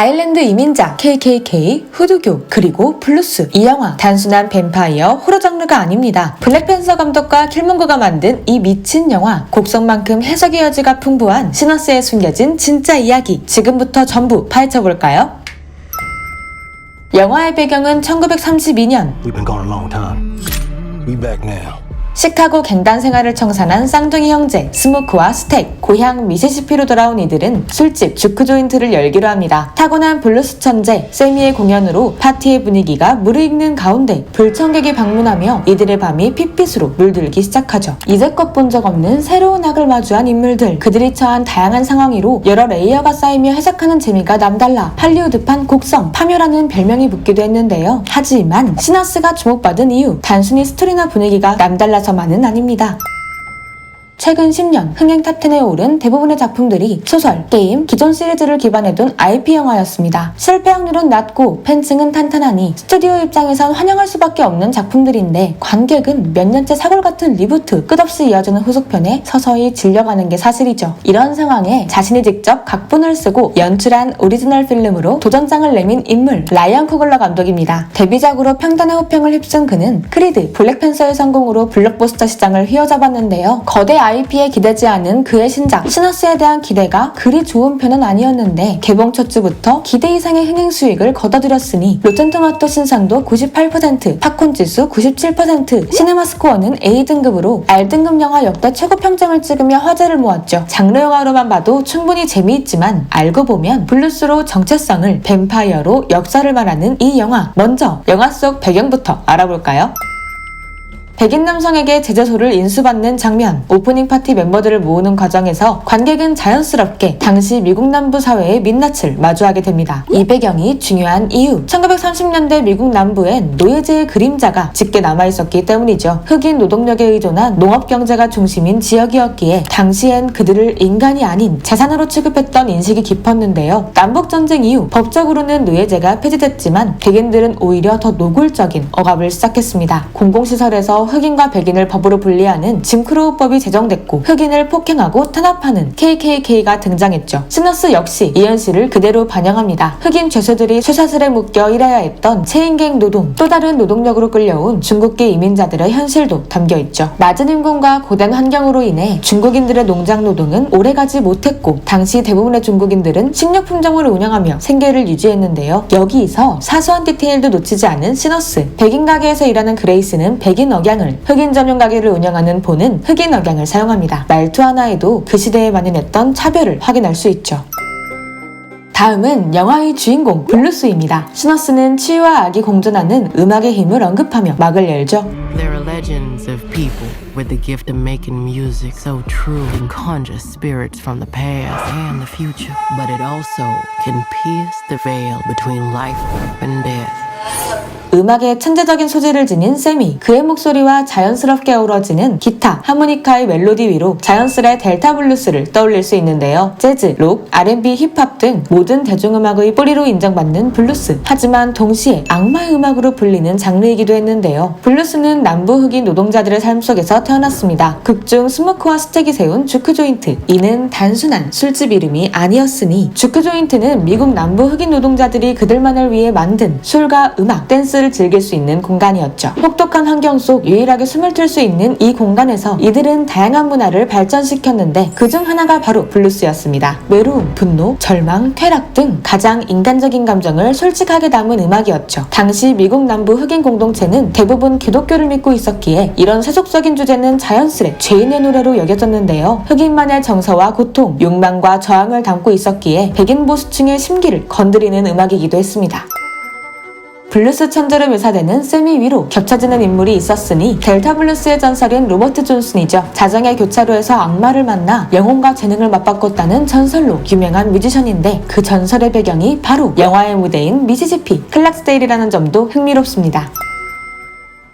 아일랜드 이민자, KKK, 후두교, 그리고 블루스. 이 영화 단순한 뱀파이어 호러 장르가 아닙니다. 블랙팬서 감독과 킬몬거가 만든 이 미친 영화, 곡성만큼 해석의 여지가 풍부한 시너스에 숨겨진 진짜 이야기, 지금부터 전부 파헤쳐볼까요? 영화의 배경은 1932년 We've been gone a long time. We back now. 시카고 갱단 생활을 청산한 쌍둥이 형제 스모크와 스택, 고향 미시시피로 돌아온 이들은 술집 주크 조인트를 열기로 합니다. 타고난 블루스 천재 세미의 공연으로 파티의 분위기가 무르익는 가운데 불청객이 방문하며 이들의 밤이 핏빛으로 물들기 시작하죠. 이제껏 본 적 없는 새로운 악을 마주한 인물들, 그들이 처한 다양한 상황 위로 여러 레이어가 쌓이며 해석하는 재미가 남달라 할리우드판 곡성, 파묘라는 별명이 붙기도 했는데요. 하지만 시너스가 주목받은 이유, 단순히 스토리나 분위기가 남달라서 만은 아닙니다. 최근 10년 흥행 탑10에 오른 대부분의 작품들이 소설, 게임, 기존 시리즈를 기반에 둔 IP 영화였습니다. 실패 확률은 낮고 팬층은 탄탄하니 스튜디오 입장에선 환영할 수밖에 없는 작품들인데 관객은 몇 년째 사골 같은 리부트, 끝없이 이어지는 후속편에 서서히 질려가는 게 사실이죠. 이런 상황에 자신이 직접 각본을 쓰고 연출한 오리지널 필름으로 도전장을 내민 인물, 라이언 쿠글러 감독입니다. 데뷔작으로 평단의 호평을 휩쓴 그는 크리드, 블랙팬서의 성공으로 블록버스터 시장을 휘어잡았는데요. 거대 IP에 기대지 않은 그의 신작 시너스에 대한 기대가 그리 좋은 편은 아니었는데 개봉 첫 주부터 기대 이상의 흥행 수익을 거둬들였으니 로텐토마토 신선도 98%, 팝콘 지수 97%, 시네마스코어는 A등급으로 R등급 영화 역대 최고 평점을 찍으며 화제를 모았죠. 장르 영화로만 봐도 충분히 재미있지만 알고 보면 블루스로 정체성을, 뱀파이어로 역사를 말하는 이 영화, 먼저 영화 속 배경부터 알아볼까요? 백인 남성에게 제재소를 인수받는 장면, 오프닝 파티 멤버들을 모으는 과정에서 관객은 자연스럽게 당시 미국 남부 사회의 민낯을 마주하게 됩니다. 이 배경이 중요한 이유, 1930년대 미국 남부엔 노예제의 그림자가 짙게 남아있었기 때문이죠. 흑인 노동력에 의존한 농업경제가 중심인 지역이었기에 당시엔 그들을 인간이 아닌 자산으로 취급했던 인식이 깊었는데요. 남북전쟁 이후 법적으로는 노예제가 폐지됐지만 백인들은 오히려 더 노골적인 억압을 시작했습니다. 공공시설에서 흑인과 백인을 법으로 분리하는 짐크로우법이 제정됐고 흑인을 폭행하고 탄압하는 KKK가 등장했죠. 시너스 역시 이 현실을 그대로 반영합니다. 흑인 죄수들이 쇠사슬에 묶여 일해야 했던 체인갱 노동, 또 다른 노동력으로 끌려온 중국계 이민자들의 현실도 담겨있죠. 낮은 임금과 고된 환경으로 인해 중국인들의 농장 노동은 오래가지 못했고 당시 대부분의 중국인들은 식료품점을 운영하며 생계를 유지했는데요. 여기서 사소한 디테일도 놓치지 않은 시너스, 백인 가게에서 일하는 그레이스는 백인 억양을, 흑인 전용 가게를 운영하는 본은 흑인 억양을 사용합니다. 말투 하나에도 그 시대에 만연했던 차별을 확인할 수 있죠. 다음은 영화의 주인공 블루스입니다. 시너스는 치유와 악이 공존하는 음악의 힘을 언급하며 막을 열죠. There are legends of people with the gift of making music so true and conjure spirits from the past and the future. But it also can pierce the veil between life and death. 음악에 천재적인 소질을 지닌 세미, 그의 목소리와 자연스럽게 어우러지는 기타, 하모니카의 멜로디 위로 자연스레 델타 블루스를 떠올릴 수 있는데요. 재즈, 록, R&B, 힙합 등 모든 대중음악의 뿌리로 인정받는 블루스. 하지만 동시에 악마의 음악으로 불리는 장르이기도 했는데요. 블루스는 남부 흑인 노동자들의 삶 속에서 태어났습니다. 극중 스모크와 스택이 세운 주크 조인트. 이는 단순한 술집 이름이 아니었으니 주크 조인트는 미국 남부 흑인 노동자들이 그들만을 위해 만든 술과 음악, 댄스 를 즐길 수 있는 공간이었죠. 혹독한 환경 속 유일하게 숨을 튈 수 있는 이 공간에서 이들은 다양한 문화를 발전시켰는데 그중 하나가 바로 블루스였습니다. 외로움, 분노, 절망, 쾌락 등 가장 인간적인 감정을 솔직하게 담은 음악이었죠. 당시 미국 남부 흑인 공동체는 대부분 기독교를 믿고 있었기에 이런 세속적인 주제는 자연스레 죄인의 노래로 여겨졌는데요. 흑인만의 정서와 고통, 욕망과 저항을 담고 있었기에 백인 보수층의 심기를 건드리는 음악이기도 했습니다. 블루스 천재로 묘사되는 세미 위로 겹쳐지는 인물이 있었으니 델타 블루스의 전설인 로버트 존슨이죠. 자정의 교차로에서 악마를 만나 영혼과 재능을 맞바꿨다는 전설로 유명한 뮤지션인데 그 전설의 배경이 바로 영화의 무대인 미시시피 클락스데일이라는 점도 흥미롭습니다.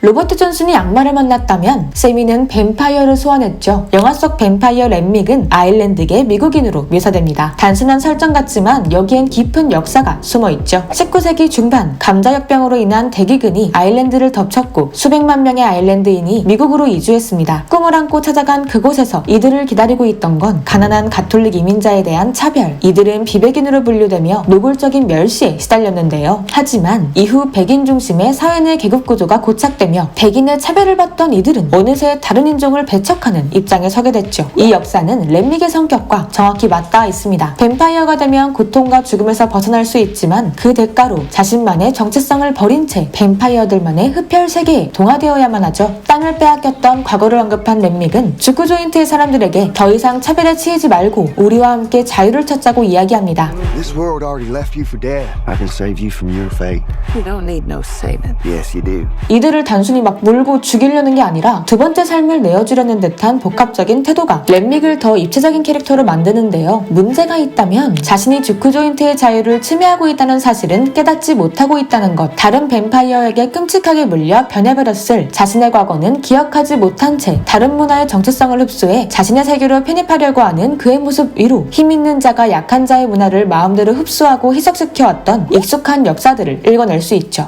로버트 존슨이 악마를 만났다면 세미는 뱀파이어를 소환했죠. 영화 속 뱀파이어 렛믹은 아일랜드계 미국인으로 묘사됩니다. 단순한 설정 같지만 여기엔 깊은 역사가 숨어있죠. 19세기 중반 감자역병으로 인한 대기근이 아일랜드를 덮쳤고 수백만 명의 아일랜드인이 미국으로 이주했습니다. 꿈을 안고 찾아간 그곳에서 이들을 기다리고 있던 건 가난한 가톨릭 이민자에 대한 차별. 이들은 비백인으로 분류되며 노골적인 멸시에 시달렸는데요. 하지만 이후 백인 중심의 사회 내 계급 구조가 고착되며 백인의 차별을 받던 이들은 어느새 다른 인종을 배척하는 입장에 서게 됐죠. 이 역사는 렛믹의 성격과 정확히 맞닿아 있습니다. 뱀파이어가 되면 고통과 죽음에서 벗어날 수 있지만 그 대가로 자신만의 정체성을 버린 채 뱀파이어들만의 흡혈 세계에 동화되어야만 하죠. 땅을 빼앗겼던 과거를 언급한 렛믹은 주크 조인트의 사람들에게 더 이상 차별에 치이지 말고 우리와 함께 자유를 찾자고 이야기합니다. This world already left you for dead. I can save you from your fate. You don't need no saving. Yes, you do. 이들을 단순히 막 물고 죽이려는 게 아니라 두 번째 삶을 내어주려는 듯한 복합적인 태도가 렛믹을 더 입체적인 캐릭터로 만드는데요. 문제가 있다면 자신이 주크 조인트의 자유를 침해하고 있다는 사실은 깨닫지 못하고 있다는 것. 다른 뱀파이어에게 끔찍하게 물려 변해버렸을 자신의 과거는 기억하지 못한 채 다른 문화의 정체성을 흡수해 자신의 세계로 편입하려고 하는 그의 모습 위로 힘 있는 자가 약한 자의 문화를 마음대로 흡수하고 희석시켜왔던 익숙한 역사들을 읽어낼 수 있죠.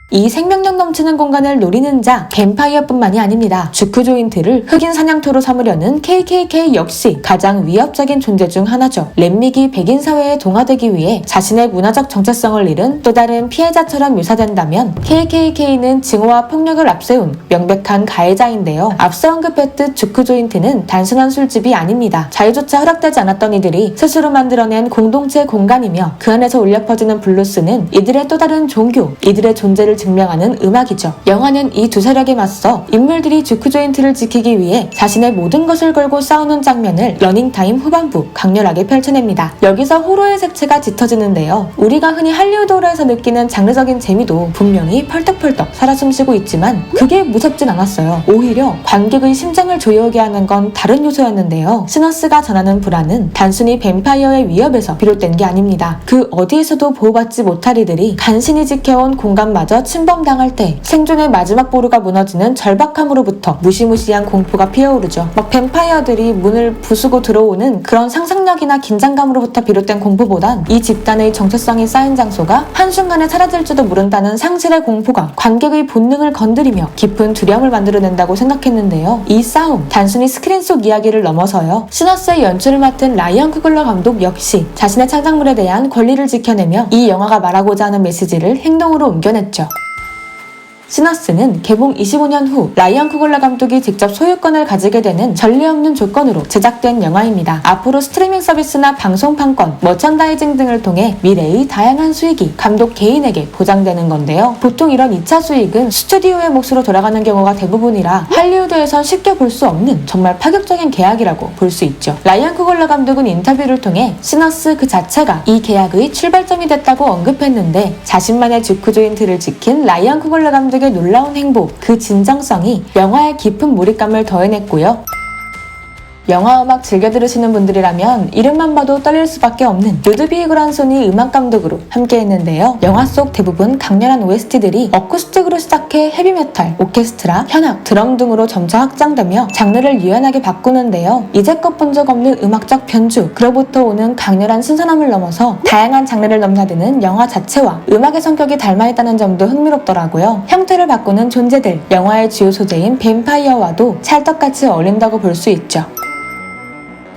이 생명력 넘치는 공간을 노리는 자 뱀파이어뿐만이 아닙니다. 주크 조인트를 흑인 사냥터로 삼으려는 KKK 역시 가장 위협적인 존재 중 하나죠. 렛믹이 백인 사회에 동화되기 위해 자신의 문화적 정체성을 잃은 또 다른 피해자처럼 묘사된다면 KKK는 증오와 폭력을 앞세운 명백한 가해자인데요. 앞서 언급했듯 주크 조인트는 단순한 술집이 아닙니다. 자유조차 허락되지 않았던 이들이 스스로 만들어낸 공동체 공간이며 그 안에서 울려 퍼지는 블루스는 이들의 또 다른 종교, 이들의 존재를 증명하는 음악이죠. 영화는 이 두 세력에 맞서 인물들이 주크 조인트를 지키기 위해 자신의 모든 것을 걸고 싸우는 장면을 러닝타임 후반부 강렬하게 펼쳐냅니다. 여기서 호러의 색채가 짙어지는데요. 우리가 흔히 할리우드 호러에서 느끼는 장르적인 재미도 분명히 펄떡펄떡 살아 숨쉬고 있지만 그게 무섭진 않았어요. 오히려 관객의 심장을 조여오게 하는 건 다른 요소였는데요. 시너스가 전하는 불안은 단순히 뱀파이어의 위협에서 비롯된 게 아닙니다. 그 어디에서도 보호받지 못할 이들이 간신히 지켜온 공간마저 침범당할 때 생존의 마지막 보루가 무너지는 절박함으로부터 무시무시한 공포가 피어오르죠. 막 뱀파이어들이 문을 부수고 들어오는 그런 상상력이나 긴장감으로부터 비롯된 공포보단 이 집단의 정체성이 쌓인 장소가 한순간에 사라질지도 모른다는 상실의 공포가 관객의 본능을 건드리며 깊은 두려움을 만들어낸다고 생각했는데요. 이 싸움, 단순히 스크린 속 이야기를 넘어서요. 시너스의 연출을 맡은 라이언 쿠글러 감독 역시 자신의 창작물에 대한 권리를 지켜내며 이 영화가 말하고자 하는 메시지를 행동으로 옮겨냈죠. 시너스는 개봉 25년 후 라이언 쿠글러 감독이 직접 소유권을 가지게 되는 전례 없는 조건으로 제작된 영화입니다. 앞으로 스트리밍 서비스나 방송판권, 머천다이징 등을 통해 미래의 다양한 수익이 감독 개인에게 보장되는 건데요. 보통 이런 2차 수익은 스튜디오의 몫으로 돌아가는 경우가 대부분이라 할리우드에선 쉽게 볼 수 없는 정말 파격적인 계약이라고 볼 수 있죠. 라이언 쿠글러 감독은 인터뷰를 통해 시너스 그 자체가 이 계약의 출발점이 됐다고 언급했는데 자신만의 주크 조인트를 지킨 라이언 쿠글러 감독 의 놀라운 행복, 그 진정성이 영화에 깊은 몰입감을 더해냈고요. 영화 음악 즐겨 들으시는 분들이라면 이름만 봐도 떨릴 수밖에 없는 루드비히 고란손이 음악 감독으로 함께 했는데요. 영화 속 대부분 강렬한 OST들이 어쿠스틱으로 시작해 헤비메탈, 오케스트라, 현악, 드럼 등으로 점차 확장되며 장르를 유연하게 바꾸는데요. 이제껏 본 적 없는 음악적 변주, 그로부터 오는 강렬한 신선함을 넘어서 다양한 장르를 넘나드는 영화 자체와 음악의 성격이 닮아있다는 점도 흥미롭더라고요. 형태를 바꾸는 존재들, 영화의 주요 소재인 뱀파이어와도 찰떡같이 어울린다고 볼 수 있죠.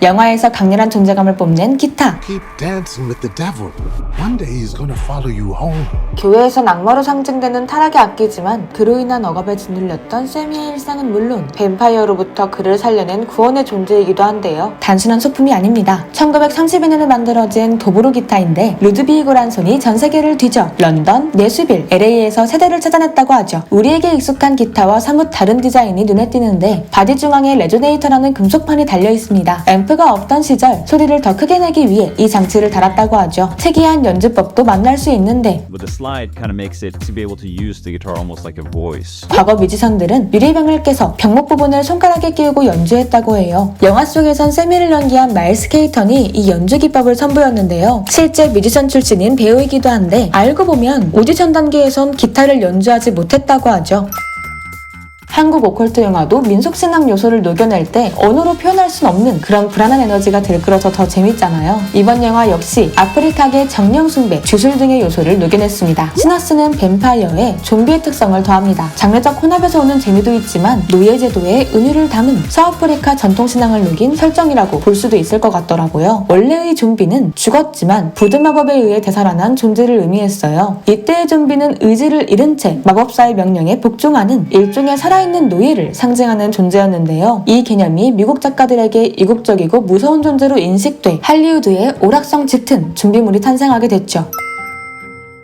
영화에서 강렬한 존재감을 뽐낸 기타. Keep dancing with the devil. One day he's gonna follow you home. 교회에선 악마로 상징되는 타락의 악기지만 그로 인한 억압에 짓눌렸던 세미의 일상은 물론 뱀파이어로부터 그를 살려낸 구원의 존재이기도 한데요. 단순한 소품이 아닙니다. 1932년에 만들어진 도브로 기타인데 루드비히 고란손이 전 세계를 뒤져 런던, 내슈빌, LA에서 세대를 찾아냈다고 하죠. 우리에게 익숙한 기타와 사뭇 다른 디자인이 눈에 띄는데 바디 중앙에 레조네이터라는 금속판이 달려 있습니다. 앰프가 없던 시절 소리를 더 크게 내기 위해 이 장치를 달았다고 하죠. 특이한 연주법도 만날 수 있는데 But the slide kind of makes it to be able to use the guitar almost like a voice. 과거 뮤지션들은 유리병을 깨서 병목 부분을 손가락에 끼우고 연주했다고 해요. 영화 속에선 세미를 연기한 마일스 케이턴이 이 연주 기법을 선보였는데요. 실제 뮤지션 출신인 배우이기도 한데 알고 보면 오디션 단계에선 기타를 연주하지 못했다고 하죠. 한국 오컬트 영화도 민속신앙 요소를 녹여낼 때 언어로 표현할 순 없는 그런 불안한 에너지가 들끓어서 더 재밌잖아요. 이번 영화 역시 아프리카계 정령숭배, 주술 등의 요소를 녹여냈습니다. 시너스는 뱀파이어에 좀비의 특성을 더합니다. 장르적 혼합에서 오는 재미도 있지만 노예제도의 은유를 담은 서아프리카 전통신앙을 녹인 설정이라고 볼 수도 있을 것 같더라고요. 원래의 좀비는 죽었지만 부드 마법에 의해 되살아난 존재를 의미했어요. 이때의 좀비는 의지를 잃은 채 마법사의 명령에 복종하는 일종의 살아있는 노예를 상징하는 존재였는데요. 이 개념이 미국 작가들에게 이국적이고 무서운 존재로 인식돼 할리우드에 오락성 짙은 좀비물이 탄생하게 됐죠.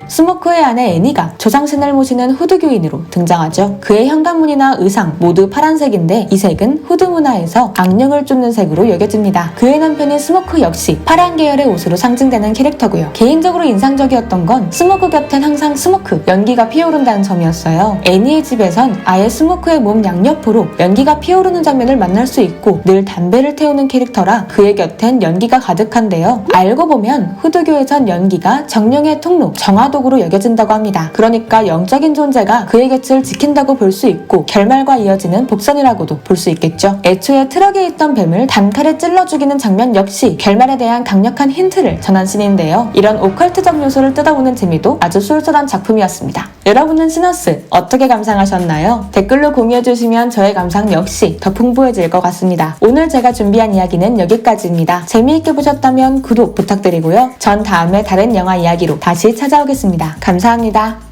스모크의 아내 애니가 조상신을 모시는 후드교인으로 등장하죠. 그의 현관문이나 의상 모두 파란색인데 이 색은 후드 문화에서 악령을 쫓는 색으로 여겨집니다. 그의 남편인 스모크 역시 파란 계열의 옷으로 상징되는 캐릭터고요. 개인적으로 인상적이었던 건 스모크 곁엔 항상 스모크, 연기가 피어오른다는 점이었어요. 애니의 집에선 아예 스모크의 몸 양옆으로 연기가 피어오르는 장면을 만날 수 있고 늘 담배를 태우는 캐릭터라 그의 곁엔 연기가 가득한데요. 알고 보면 후드교에선 연기가 정령의 통로, 정화도 으로 여겨진다고 합니다. 그러니까 영적인 존재가 그의 곁을 지킨다고 볼 수 있고 결말과 이어지는 복선이라고도 볼 수 있겠죠. 애초에 트럭에 있던 뱀을 단칼에 찔러 죽이는 장면 역시 결말에 대한 강력한 힌트를 전한 씬인데요. 이런 오컬트적 요소를 뜯어보는 재미도 아주 쏠쏠한 작품이었습니다. 여러분은 시너스 어떻게 감상하셨나요? 댓글로 공유해주시면 저의 감상 역시 더 풍부해질 것 같습니다. 오늘 제가 준비한 이야기는 여기까지입니다. 재미있게 보셨다면 구독 부탁드리고요. 전 다음에 다른 영화 이야기로 다시 찾아오겠습니다. 감사합니다.